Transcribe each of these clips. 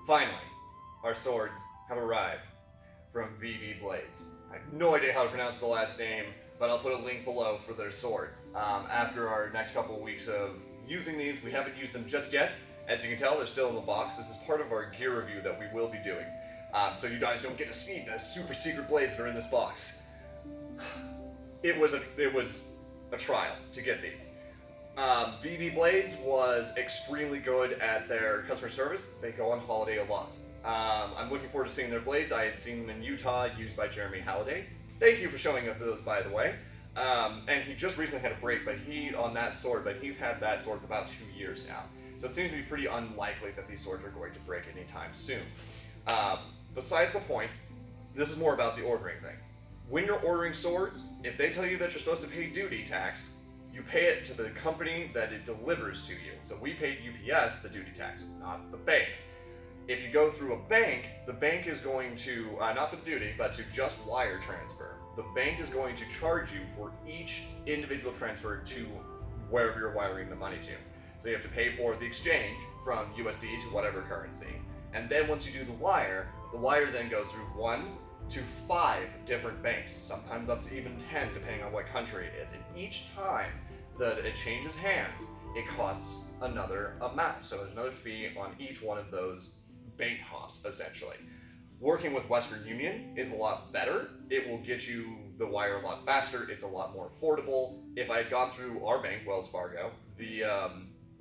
Finally, our swords have arrived from VB Blades. I have no idea how to pronounce the last name, but I'll put a link below for their swords. After our next couple of weeks of using these, we haven't used them just yet. As you can tell, they're still in the box. This is part of our gear review that we will be doing. So you guys don't get to see the super secret blades that are in this box. It was a trial to get these. VB Blades was extremely good at their customer service. They go on holiday a lot. I'm looking forward to seeing their blades. I had seen them in Utah, used by Jeremy Halliday. Thank you for showing us those, by the way. And he just recently had a break, but he's had that sword for about 2 years now. So it seems to be pretty unlikely that these swords are going to break anytime soon. Besides the point, this is more about the ordering thing. When you're ordering swords, if they tell you that you're supposed to pay duty tax, you pay it to the company that it delivers to you. So we paid UPS the duty tax, not the bank. If you go through a bank, the bank is going to, not for the duty, but to just wire transfer. The bank is going to charge you for each individual transfer to wherever you're wiring the money to. So you have to pay for the exchange from USD to whatever currency. And then once you do the wire then goes through 1 to 5 different banks, sometimes up to even 10 depending on what country it is. And each time that it changes hands, it costs another amount. So there's another fee on each one of those bank hops, essentially. Working with Western Union is a lot better. It will get you the wire a lot faster. It's a lot more affordable. If I had gone through our bank, Wells Fargo, it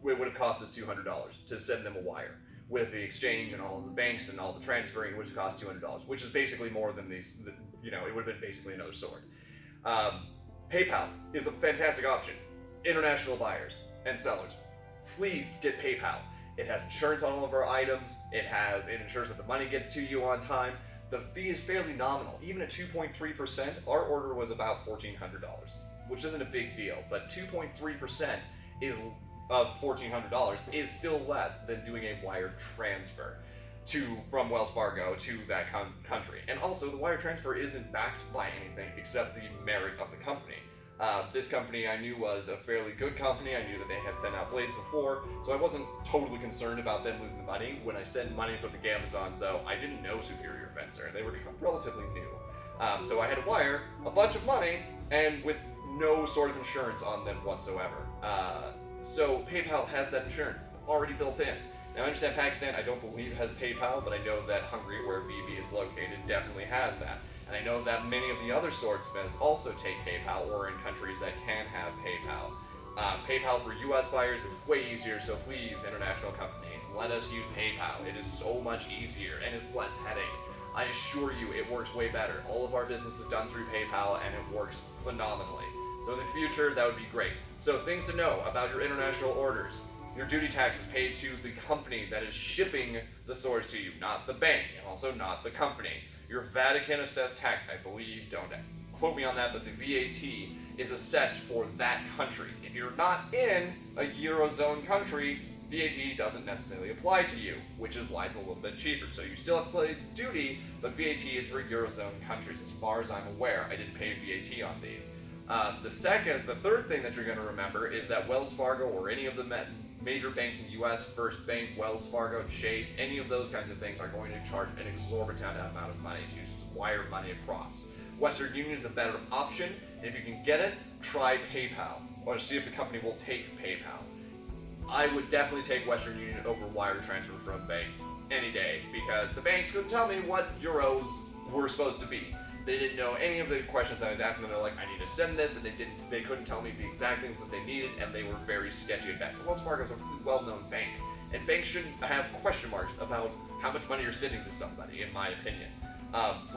would have cost us $200 to send them a wire. With the exchange and all of the banks and all the transferring, it would have cost $200, which is basically more than it would have been basically another sword. PayPal is a fantastic option. International buyers and sellers, please get PayPal. It has insurance on all of our items. It ensures that the money gets to you on time. The fee is fairly nominal. Even at 2.3%, our order was about $1,400, which isn't a big deal, but 2.3% of $1,400 is still less than doing a wire transfer from Wells Fargo to that country. And also, the wire transfer isn't backed by anything except the merit of the company. This company I knew was a fairly good company. I knew that they had sent out blades before, so I wasn't totally concerned about them losing money. When I sent money for the Gamazons, though, I didn't know Superior Fencer. They were relatively new. So I had to wire a bunch of money, and with no sort of insurance on them whatsoever. So PayPal has that insurance already built in. Now I understand Pakistan, I don't believe has PayPal, but I know that Hungary, where VB is located, definitely has that. And I know that many of the other swordsmiths also take PayPal, or in countries that can have PayPal. PayPal for US buyers is way easier, so please, international companies, let us use PayPal. It is so much easier, and it's less headache. I assure you, it works way better. All of our business is done through PayPal, and it works phenomenally. So in the future, that would be great. So things to know about your international orders. Your duty tax is paid to the company that is shipping the swords to you, not the bank, and also not the company. Your Vatican assessed tax, I believe, don't quote me on that, but the VAT is assessed for that country. If you're not in a Eurozone country, VAT doesn't necessarily apply to you, which is why it's a little bit cheaper. So you still have to pay duty, but VAT is for Eurozone countries. As far as I'm aware, I didn't pay VAT on these. The third thing that you're going to remember is that Wells Fargo or any of the major banks in the U.S., First Bank, Wells Fargo, Chase, any of those kinds of things are going to charge an exorbitant amount of money to wire money across. Western Union is a better option, and if you can get it, try PayPal, or see if the company will take PayPal. I would definitely take Western Union over wire transfer from a bank any day, because the banks couldn't tell me what euros were supposed to be. They didn't know any of the questions I was asking them. They're like, I need to send this, and they couldn't tell me the exact things that they needed, and they were very sketchy at best. Wells Fargo is a really well-known bank, and banks shouldn't have question marks about how much money you're sending to somebody, in my opinion.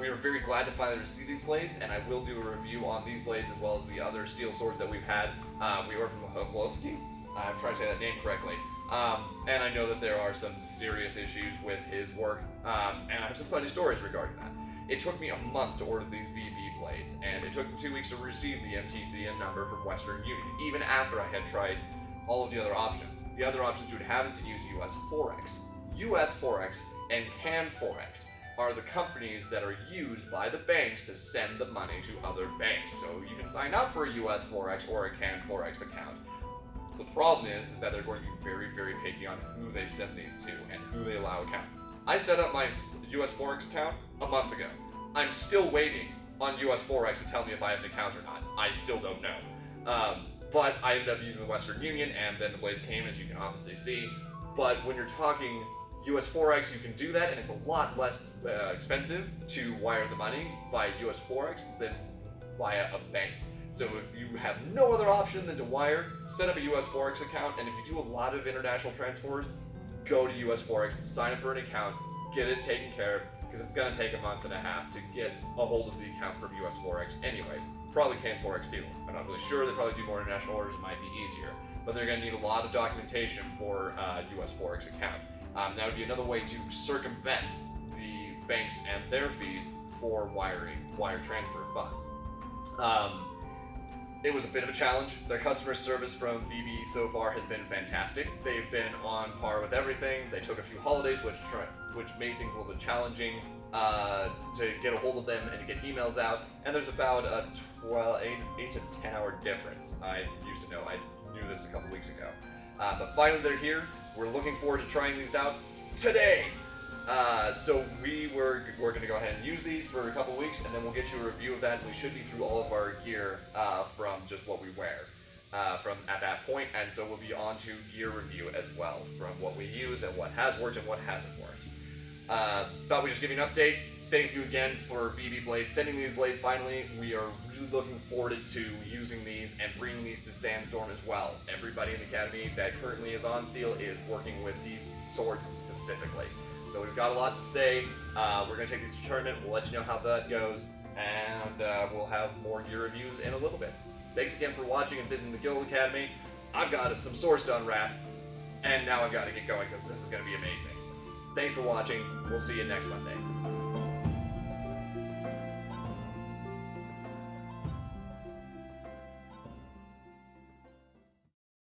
We are very glad to finally receive these blades, and I will do a review on these blades as well as the other steel swords that we've had. We ordered from Hoglowski. I'm trying to say that name correctly. And I know that there are some serious issues with his work, and I have some funny stories regarding that. It took me a month to order these VB blades, and it took 2 weeks to receive the MTCN number from Western Union, even after I had tried all of the other options. The other options you would have is to use US Forex. US Forex and Can Forex are the companies that are used by the banks to send the money to other banks. So you can sign up for a US Forex or a Can Forex account. The problem is that they're going to be very, very picky on who they send these to and who they allow account. I set up my US Forex account a month ago. I'm still waiting on US Forex to tell me if I have an account or not. I still don't know. But I ended up using the Western Union, and then the blades came, as you can obviously see. But when you're talking US Forex, you can do that, and it's a lot less expensive to wire the money via US Forex than via a bank. So if you have no other option than to wire, set up a US Forex account, and if you do a lot of international transfers, go to US Forex, sign up for an account, get it taken care of, because it's going to take a month and a half to get a hold of the account from US Forex anyways. Probably can Forex too. I'm not really sure. They probably do more international orders. It might be easier. But they're going to need a lot of documentation for US Forex account. That would be another way to circumvent the banks and their fees for wire transfer funds. It was a bit of a challenge. Their customer service from VB so far has been fantastic. They've been on par with everything. They took a few holidays, which made things a little bit challenging to get a hold of them and to get emails out. And there's about a 8 to 10 hour difference. I used to know. I knew this a couple weeks ago. But finally they're here. We're looking forward to trying these out today. So we're going to go ahead and use these for a couple weeks, and then we'll get you a review of that. We should be through all of our gear from just what we wear from at that point, and so we'll be on to gear review as well, from what we use and what has worked and what hasn't worked. Thought we'd just give you an update. Thank you again for BB Blades sending these blades finally. We are really looking forward to using these and bringing these to Sandstorm as well. Everybody in the Academy that currently is on Steel is working with these swords specifically. So we've got a lot to say. We're going to take these to tournament. We'll let you know how that goes, and we'll have more gear reviews in a little bit. Thanks again for watching and visiting the Guild Academy. I've got some swords to unwrap, and now I've got to get going because this is going to be amazing. Thanks for watching. We'll see you next Monday.